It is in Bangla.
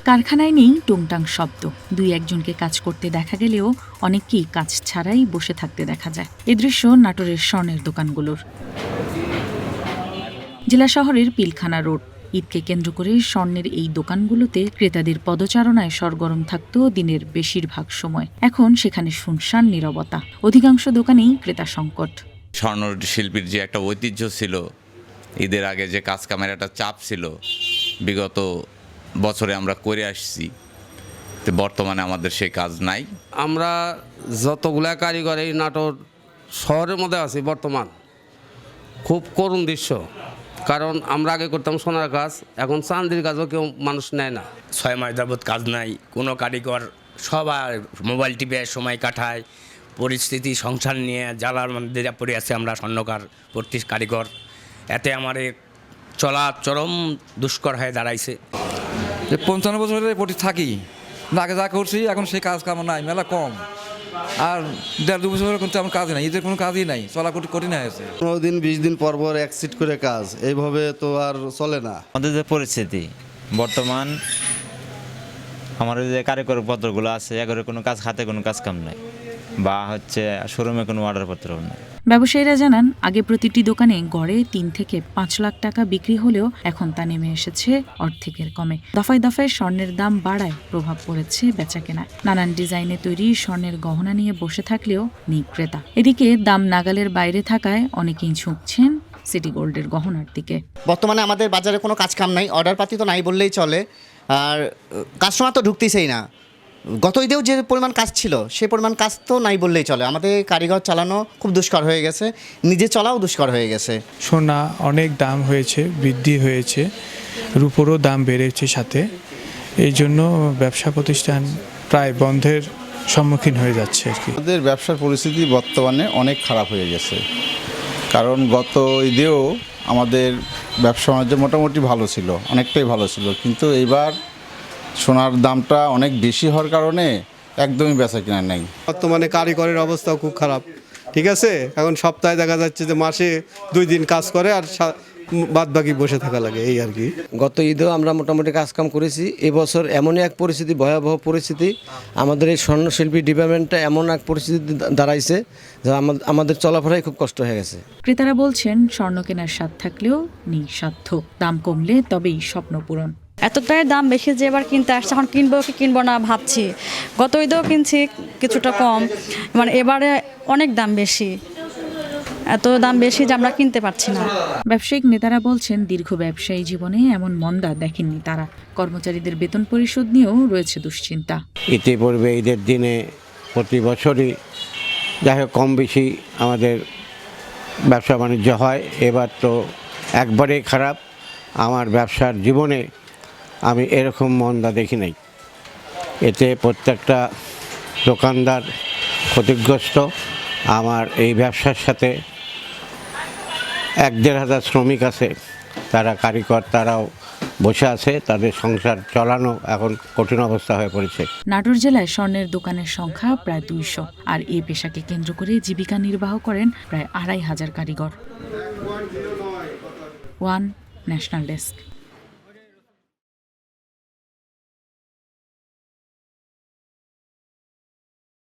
কারখানায় নেই টুংটাং শব্দ, দুই একজনকে কাজ করতে দেখা গেলেও অনেককেই কাজ ছাড়াই বসে থাকতে দেখা যায়। এ দৃশ্য নাটোরের স্বর্ণের দোকানগুলোর। জেলা শহরের পিলখানা রোড। ঈদকে কেন্দ্র করে স্বর্ণের এই দোকানগুলোতে ক্রেতাদের পদচারণায় সরগরম থাকত দিনের বেশিরভাগ সময়। এখন সেখানে শুনশান নীরবতা, অধিকাংশ দোকানেই ক্রেতা সংকট। স্বর্ণ শিল্পীর যে একটা ঐতিহ্য ছিল, ঈদের আগে যে কাজ কামের একটা চাপ ছিল, বিগত বছরে আমরা করে আসছি, তো বর্তমানে আমাদের সেই কাজ নাই। আমরা যতগুলা কারিগর এই নাটোর শহরের মধ্যে আছি বর্তমান, খুব করুণ দৃশ্য। কারণ আমরা আগে করতাম সোনার কাজ, এখন চান্দির কাজও কেউ মানুষ নেয় না। 6 মাস যাবৎ কাজ নাই, কোনো কারিগর সবার মোবাইল টিপে সময় কাটায়। পরিস্থিতি সংসার নিয়ে জ্বালার মধ্যে পড়ে আছে আমরা স্বর্ণকার কারিগর, এতে আমার চলা চরম দুষ্কর হয়ে দাঁড়াইছে। 55 বছরের প্রতি থাকি, আগে যা করছি এখন সেই কাজ কাম নাই, মেলা কম। আর 1.5-2 বছরের কিন্তু আমার কাজই নাই, ঈদের কোনো কাজই নাই, চলা কঠিন হয়েছে। 15 দিন 20 দিন পর পর এক্সিট করে কাজ, এইভাবে তো আর চলে না। আমাদের যে পরিস্থিতি বর্তমান, আমাদের যে কারিগর পত্রগুলো আছে, এগুলো কোনো কাজ, হাতে কোনো কাজ কাম নাই, বা শোরুমে কোনো অর্ডারপত্র নেই। ব্যবসায়ীরা জানান, আগে প্রতিটি দোকানে গড়ে 3 থেকে 5 লাখ টাকা বিক্রি হলেও এখন তা নেমে এসেছে অর্ধেকের কমে। দফায় দফায় স্বর্ণের দাম বাড়ায় প্রভাব পড়েছে বেচাকেনায়। নানান ডিজাইনে তৈরি স্বর্ণের গহনা নিয়ে বসে থাকলেও নেই ক্রেতা। এদিকে দাম নাগালের বাইরে থাকায় অনেকেই ঝুঁকছেন সিটি গোল্ডের গহনার দিকে। বর্তমানে আমাদের বাজারে কোনো কাজ কাম নাই, অর্ডার পাতি তো নাই বললেই চলে, আর কাস্টমার তো ঢুকতেছেই না। গত ঈদেও যে পরিমাণ কাজ ছিল সে পরিমাণ কাজ তো নাই বললেই চলে। আমাদের কারিগর চালানো খুব দুষ্কর হয়ে গেছে, নিজে চলাও দুষ্কর হয়ে গেছে। সোনা অনেক দাম হয়েছে, বৃদ্ধি হয়েছে, রূপোরও দাম বেড়েছে সাথে। এই জন্য ব্যবসা প্রতিষ্ঠান প্রায় বন্ধের সম্মুখীন হয়ে যাচ্ছে আর কি। আমাদের ব্যবসার পরিস্থিতি বর্তমানে অনেক খারাপ হয়ে গেছে, কারণ গত ঈদেও আমাদের ব্যবসা বাণিজ্য মোটামুটি ভালো ছিল, অনেকটাই ভালো ছিল, কিন্তু এইবার সোনার দামটা অনেক বেশি হওয়ার কারণে একদমই বেচা কিনা নেই। বর্তমানে কারিগরের অবস্থাও খুব খারাপ, ঠিক আছে। এখন সপ্তাহে দেখা যাচ্ছে যে মাসে 2 দিন কাজ করে আর বাদ বাকি বসে থাকা লাগে, এই আর কি। গত ঈদেও আমরা মোটামুটি কাজকাম করেছি। এবছর এমনই এক পরিস্থিতি, ভয়াবহ পরিস্থিতি, আমাদের এই স্বর্ণশিল্পী ডিপার্টমেন্টটা এমন এক পরিস্থিতি দাঁড়াইছে যে আমাদের চলাফেরাই খুব কষ্ট হয়ে গেছে। ক্রেতারা বলছেন, স্বর্ণ কেনার স্বাদ থাকলেও নেই সাধ্য। দাম কমলে তবেই স্বপ্ন পূরণ। এতটাই দাম বেশি যে এবার কিনতে আসছে, এখন কিনবো কি কিনবো না ভাবছি। গত ঈদেও কিনছি কিছুটা কম, মানে এবারে অনেক দাম বেশি, এত দাম বেশি যে আমরা কিনতে পারছি না। ব্যবসায়িক নেতারা বলছেন, দীর্ঘ ব্যবসায়ী জীবনে এমন মন্দা দেখেননি তারা। কর্মচারীদের বেতন পরিশোধ নিয়েও রয়েছে দুশ্চিন্তা। ইতিপূর্বে ঈদের দিনে প্রতি বছরই যাই হোক কম বেশি আমাদের ব্যবসা বাণিজ্য হয়, এবার তো একবারেই খারাপ। আমার ব্যবসার জীবনে আমি এরকম মন্দা দেখি নাই। এতে প্রত্যেকটা দোকানদার ক্ষতিগ্রস্ত। আমার এই ব্যবসার সাথে 1-1.5 হাজার শ্রমিক আছে, তারা কারিগর, তারাও বসে আছে, তাদের সংসার চালানো এখন কঠিন অবস্থা হয়ে পড়েছে। নাটোর জেলায় স্বর্ণের দোকানের সংখ্যা প্রায় 200, আর এই পেশাকে কেন্দ্র করে জীবিকা নির্বাহ করেন প্রায় 2500 কারিগর। One national desk.